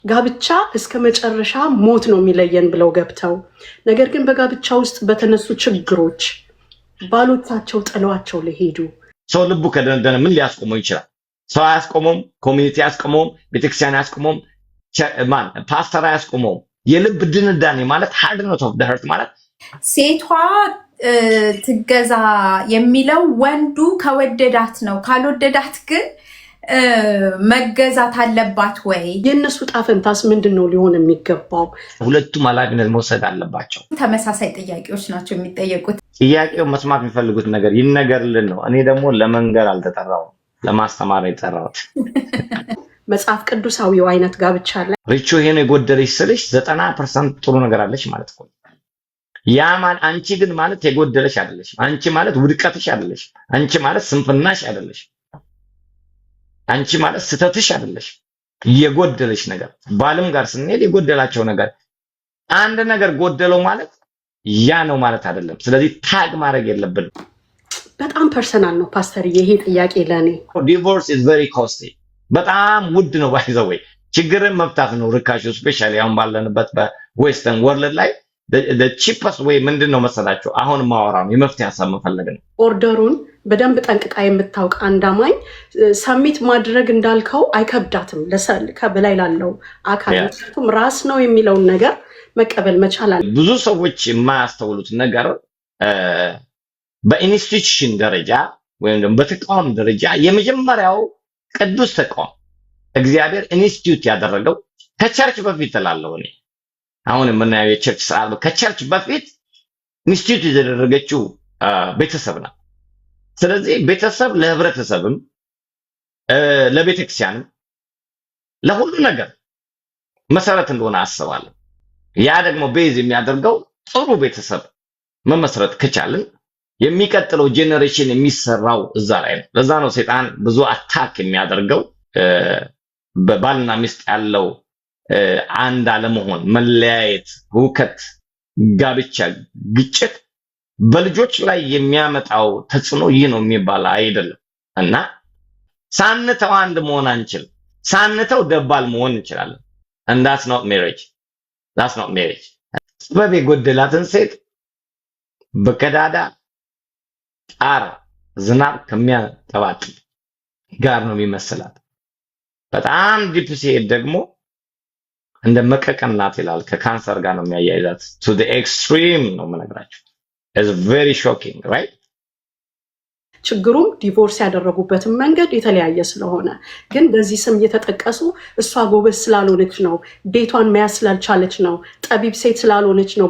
ጋብቻ እስከ መጨረሻ ሞት ነው የሚለየን ብለው ገብተው ነገር ግን በጋብቻ ውስጥ በተነሱ ችግሮች ባሎቻቸው ጥለዋቸው ለሄዱ ሰው ልቡ ከደነደነ ምን ሊያስቆመው ይችላል? ሰው አያስቆመውም፣ ኮሚኒቲ አያስቆመውም፣ ቤተክርስቲያን አያስቆመውም፣ ፓስተር አያስቆመውም። የልብ ድንዳኔ ማለት ሃርድነስ ኦፍ ዘ ሀርት ማለት ሴቷ ትገዛ የሚለው ወንዱ ከወደዳት ነው። ካልወደዳት ግን መገዛት አለባት ወይ? የእነሱ ጣፈንታስ ምንድን ነው ሊሆን የሚገባው? ሁለቱም ኃላፊነት መውሰድ አለባቸው። ተመሳሳይ ጥያቄዎች ናቸው የሚጠየቁት። ጥያቄው መስማት የሚፈልጉት ነገር ይነገርልን ነው። እኔ ደግሞ ለመንገር አልተጠራሁም፣ ለማስተማር የጠራሁት። መጽሐፍ ቅዱሳዊው አይነት ጋብቻ ላይ ሪቾ ይሄን የጎደለሽ ስልሽ 90% ጥሩ ነገር አለሽ ማለት ነው። ያ ማለት አንቺ ግን ማለት የጎደለሽ አይደለሽ። አንቺ ማለት ውድቀትሽ አይደለሽ። አንቺ ማለት ስንፍናሽ አይደለሽ። አንቺ ማለት ስተትሽ አይደለሽ። የጎደለሽ ነገር ባልም ጋር ስንሄድ የጎደላቸው ነገር አንድ ነገር ጎደለው ማለት ያ ነው ማለት አይደለም። ስለዚህ ታግ ማድረግ የለብንም። በጣም ፐርሰናል ነው ፓስተር። ይሄ ጥያቄ ለኔ ዲቮርስ ኢዝ ቬሪ ኮስቲ፣ በጣም ውድ ነው። ባይ ዘ ወይ ችግርን መፍታት ነው ርካሹ። ስፔሻሊ አሁን ባለንበት በዌስተርን ወርልድ ላይ the cheapest way ምንድነው መሰላችሁ? አሁን ማወራው የመፍትሄ ሀሳብ መፈለግ ነው። ኦርደሩን በደንብ ጠንቅቃ የምታውቅ አንዳማኝ ሰሚት ማድረግ እንዳልከው አይከብዳትም። ከበላይ ላለው አካላቱም ራስ ነው የሚለውን ነገር መቀበል መቻል አለ። ብዙ ሰዎች የማያስተውሉት ነገር በኢንስቲትዩሽን ደረጃ ወይም ደግሞ በተቋም ደረጃ የመጀመሪያው ቅዱስ ተቋም እግዚአብሔር ኢንስቲትዩት ያደረገው ከቸርች በፊት እላለሁ እኔ አሁን የምናየው የቸርች ስርዓት ከቸርች በፊት ኢንስቲትዩት የተደረገችው ቤተሰብ ነው። ስለዚህ ቤተሰብ ለህብረተሰብም ለቤተክርስቲያንም ለሁሉ ነገር መሰረት እንደሆነ አስባለሁ። ያ ደግሞ ቤዝ የሚያደርገው ጥሩ ቤተሰብ መመስረት ከቻልን የሚቀጥለው ጄኔሬሽን የሚሰራው እዛ ላይ ነው። ለዛ ነው ሰይጣን ብዙ አታክ የሚያደርገው በባልና ሚስት ያለው አንድ አለመሆን፣ መለያየት፣ ሁከት፣ ጋብቻ፣ ግጭት በልጆች ላይ የሚያመጣው ተጽዕኖ ይህ ነው የሚባል አይደለም። እና ሳንተው አንድ መሆን አንችልም። ሳንተው ደባል መሆን እንችላለን። and that's not marriage. ጥበብ የጎደላትን ሴት በቀዳዳ ጣር ዝናብ ከሚያጠባጥ ጋር ነው የሚመስላት። በጣም ዲፕ ሲሄድ ደግሞ እንደ መቀቀን ናት ይላል። ከካንሰር ጋር ነው የሚያያይዛት። to the extreme ነው የምነግራችሁ። it's very shocking, right? ችግሩም ዲቮርስ ያደረጉበትን መንገድ የተለያየ ስለሆነ ግን በዚህ ስም እየተጠቀሱ እሷ ጎበዝ ስላልሆነች ነው፣ ቤቷን መያዝ ስላልቻለች ነው፣ ጠቢብ ሴት ስላልሆነች ነው፣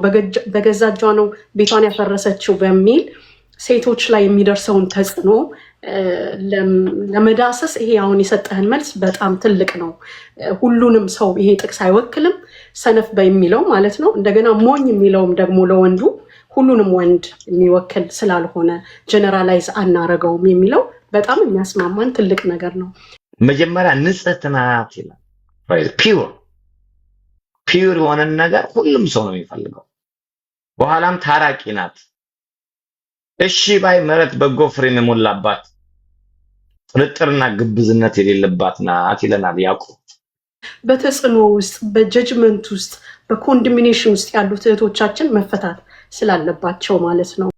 በገዛ እጇ ነው ቤቷን ያፈረሰችው በሚል ሴቶች ላይ የሚደርሰውን ተጽዕኖ ለመዳሰስ ይሄ አሁን የሰጠህን መልስ በጣም ትልቅ ነው። ሁሉንም ሰው ይሄ ጥቅስ አይወክልም፣ ሰነፍ በሚለው ማለት ነው። እንደገና ሞኝ የሚለውም ደግሞ ለወንዱ ሁሉንም ወንድ የሚወክል ስላልሆነ ጀነራላይዝ አናረገውም የሚለው በጣም የሚያስማማን ትልቅ ነገር ነው። መጀመሪያ ንጽሕት ናት ይላል። ፒውር የሆነ ነገር ሁሉም ሰው ነው የሚፈልገው። በኋላም ታራቂ ናት፣ እሺ ባይ፣ ምሕረት፣ በጎ ፍሬ የሞላባት፣ ጥርጥርና ግብዝነት የሌለባት ናት ይለናል ያዕቆብ። በተጽዕኖ ውስጥ፣ በጀጅመንት ውስጥ፣ በኮንዶሚኔሽን ውስጥ ያሉት እህቶቻችን መፈታት ስላለባቸው ማለት ነው።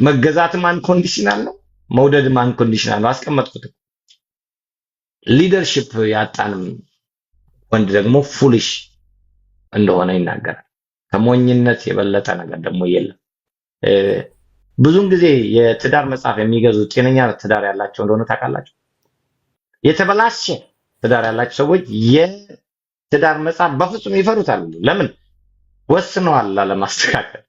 መገዛትም አንኮንዲሽናል ነው፣ መውደድም አንኮንዲሽናል ነው። አስቀመጥኩት። ሊደርሺፕ ያጣንም ወንድ ደግሞ ፉሊሽ እንደሆነ ይናገራል። ከሞኝነት የበለጠ ነገር ደግሞ የለም። ብዙውን ጊዜ የትዳር መጽሐፍ የሚገዙ ጤነኛ ትዳር ያላቸው እንደሆነ ታውቃላችሁ። የተበላሸ ትዳር ያላቸው ሰዎች የትዳር መጽሐፍ በፍጹም ይፈሩታል። ለምን? ወስነዋል ለማስተካከል።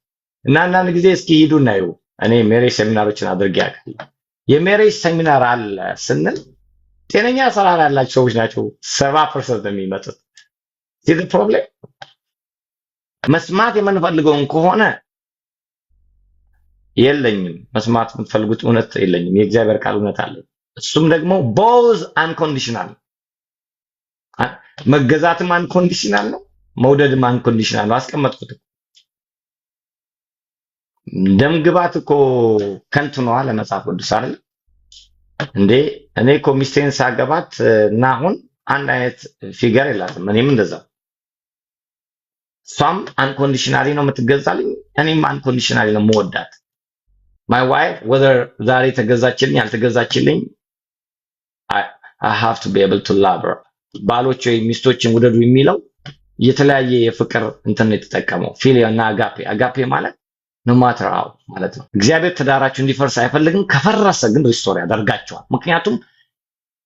እና አንዳንድ ጊዜ እስኪ ሂዱና ይዩ። እኔ ሜሬጅ ሴሚናሮችን አድርጌ አውቃለሁ። የሜሬጅ ሴሚናር አለ ስንል ጤነኛ ስራ ያላቸው ሰዎች ናቸው 70% የሚመጡት። ይህ ፕሮብሌም መስማት የምንፈልገውን ከሆነ የለኝም፣ መስማት የምትፈልጉት እውነት የለኝም፣ የእግዚአብሔር ቃል እውነት አለ። እሱም ደግሞ ቦዝ አንኮንዲሽናል፣ መገዛትም አንኮንዲሽናል ነው፣ መውደድም አንኮንዲሽናል ነው። አስቀመጥኩት። ደም ግባት እኮ ከንቱ ነዋ ለመጽሐፍ ቅዱስ አይደል እንዴ? እኔ እኮ ሚስቴን ሳገባት እና አሁን አንድ አይነት ፊገር የላትም። እኔም እንደዛው። እሷም አንኮንዲሽናሊ ነው የምትገዛልኝ፣ እኔም አንኮንዲሽናሊ ነው የምወዳት። ማይ ዋይፍ whether ዛሬ ተገዛችልኝ አልተገዛችልኝ I have to be able to love her። ባሎች ወይ ሚስቶችን ውደዱ የሚለው የተለያየ የፍቅር እንትን የተጠቀመው ፊሊዮ እና አጋፔ ማለት no matter how ማለት ነው። እግዚአብሔር ትዳራችሁ እንዲፈርስ አይፈልግም። ከፈረሰ ግን ሪስቶር ያደርጋቸዋል። ምክንያቱም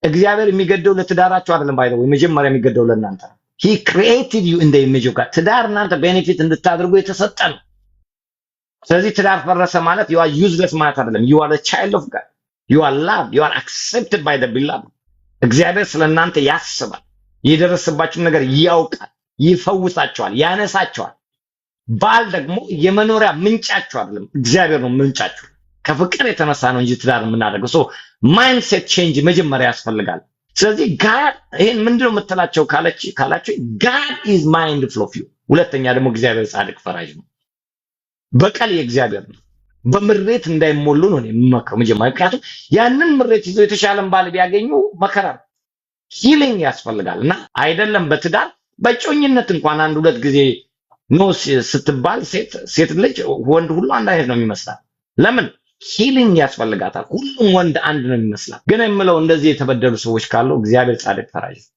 እግዚአብሔር የሚገደው ለትዳራችሁ አይደለም፣ ባይደው መጀመሪያ የሚገደው ለእናንተ ነው። he created you in the image of God። ትዳር እናንተ ቤኔፊት እንድታደርጉ የተሰጠ ነው። ስለዚህ ትዳር ፈረሰ ማለት you are useless ማለት አይደለም። you are a child of God። you are loved። you are accepted by the beloved። እግዚአብሔር ስለእናንተ ያስባል። የደረሰባችሁን ነገር ያውቃል፣ ይፈውሳቸዋል፣ ያነሳቸዋል። ባል ደግሞ የመኖሪያ ምንጫችሁ አይደለም፣ እግዚአብሔር ነው ምንጫችሁ። ከፍቅር የተነሳ ነው እንጂ ትዳር የምናደርገው። ሶ ማይንድሴት ቼንጅ መጀመሪያ ያስፈልጋል። ስለዚህ ጋድ ይሄን ምንድነው የምትላቸው ካላችሁ ጋድ ኢዝ ማይንድፉል ኦፍ ዩ። ሁለተኛ ደግሞ እግዚአብሔር ጻድቅ ፈራጅ ነው። በቀል የእግዚአብሔር ነው። በምሬት እንዳይሞሉ ነው የምመክረው መጀመሪያ። ምክንያቱም ያንን ምሬት ይዘው የተሻለን ባል ቢያገኙ መከራ ነው። ሂሊንግ ያስፈልጋል። እና አይደለም በትዳር በጮኝነት እንኳን አንድ ሁለት ጊዜ ኖ ስትባል ሴት ልጅ ወንድ ሁሉ አንድ አይነት ነው የሚመስላት። ለምን? ሂሊንግ ያስፈልጋታል። ሁሉም ወንድ አንድ ነው የሚመስላት። ግን የምለው እንደዚህ የተበደሉ ሰዎች ካሉ እግዚአብሔር ጻድቅ ፈራጅ ነው።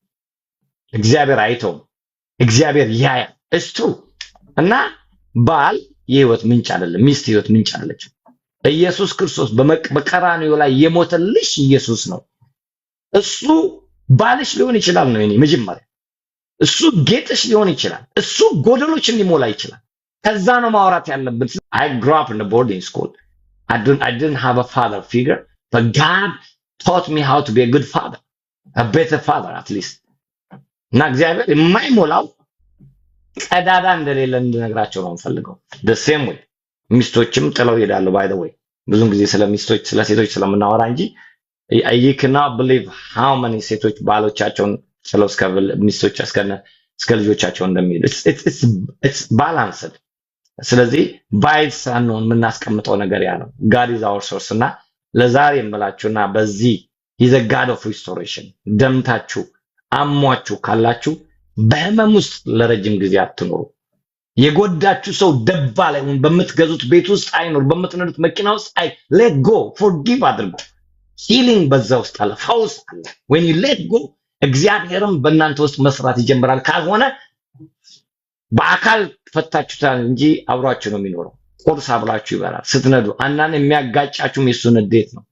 እግዚአብሔር አይተውም። እግዚአብሔር ያያል። እስቱ እና ባል የህይወት ምንጭ አይደለም፣ ሚስት የህይወት ምንጭ አይደለችም። ኢየሱስ ክርስቶስ በቀራንዮ ላይ የሞተልሽ ኢየሱስ ነው። እሱ ባልሽ ሊሆን ይችላል ነው የኔ መጀመሪያ። እሱ ጌጥሽ ሊሆን ይችላል። እሱ ጎደሎችን ሊሞላ ይችላል። ከዛ ነው ማውራት ያለብን። I grew up in a boarding school. I didn't have a father figure, but God taught me how to be a good father, a better father at least. እና እግዚአብሔር የማይሞላው ቀዳዳ እንደሌለ እንድነግራቸው ነው የምፈልገው። the same way ሚስቶችም ጥለው ይሄዳሉ። by the way ብዙን ጊዜ ስለ ሴቶች ስለምናወራ እንጂ you cannot believe how many ሴቶች ባሎቻቸውን ጥለው ሚስቶች እስከ ልጆቻቸው እንደሚሄዱ። it's balanced። ስለዚህ ባይስ ሳንሆን የምናስቀምጠው ነገር ያ ነው። God is our source። እና ለዛሬ የምላችሁና በዚህ he's a God of restoration። ደምታችሁ አሟችሁ ካላችሁ በህመም ውስጥ ለረጅም ጊዜ አትኖሩ። የጎዳችሁ ሰው ደባ ላይ በምትገዙት ቤት ውስጥ አይኖር፣ በምትነዱት መኪና ውስጥ let go፣ forgive አድርጉ። ሂሊንግ በዛ ውስጥ አለ፣ ፈውስ አለ። when you let go እግዚአብሔርም በእናንተ ውስጥ መስራት ይጀምራል። ካልሆነ በአካል ፈታችሁታል እንጂ አብሯችሁ ነው የሚኖረው። ቁርስ አብራችሁ ይበላል ስትነዱ። አንዳንድ የሚያጋጫችሁም የሱ ንዴት ነው።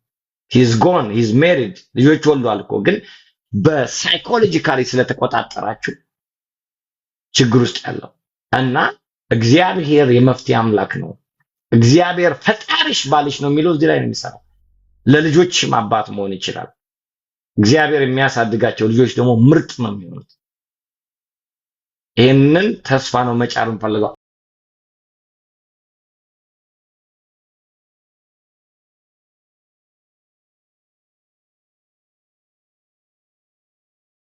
he's gone፣ he's married፣ ልጆች ወልዷል እኮ። ግን በሳይኮሎጂካሊ ስለተቆጣጠራችሁ ችግር ውስጥ ያለው እና እግዚአብሔር የመፍትሄ አምላክ ነው። እግዚአብሔር ፈጣሪሽ ባልሽ ነው የሚለው እዚህ ላይ ነው የሚሰራው። ለልጆችም አባት መሆን ይችላል። እግዚአብሔር የሚያሳድጋቸው ልጆች ደግሞ ምርጥ ነው የሚሆኑት። ይሄንን ተስፋ ነው መጫር እንፈልገው።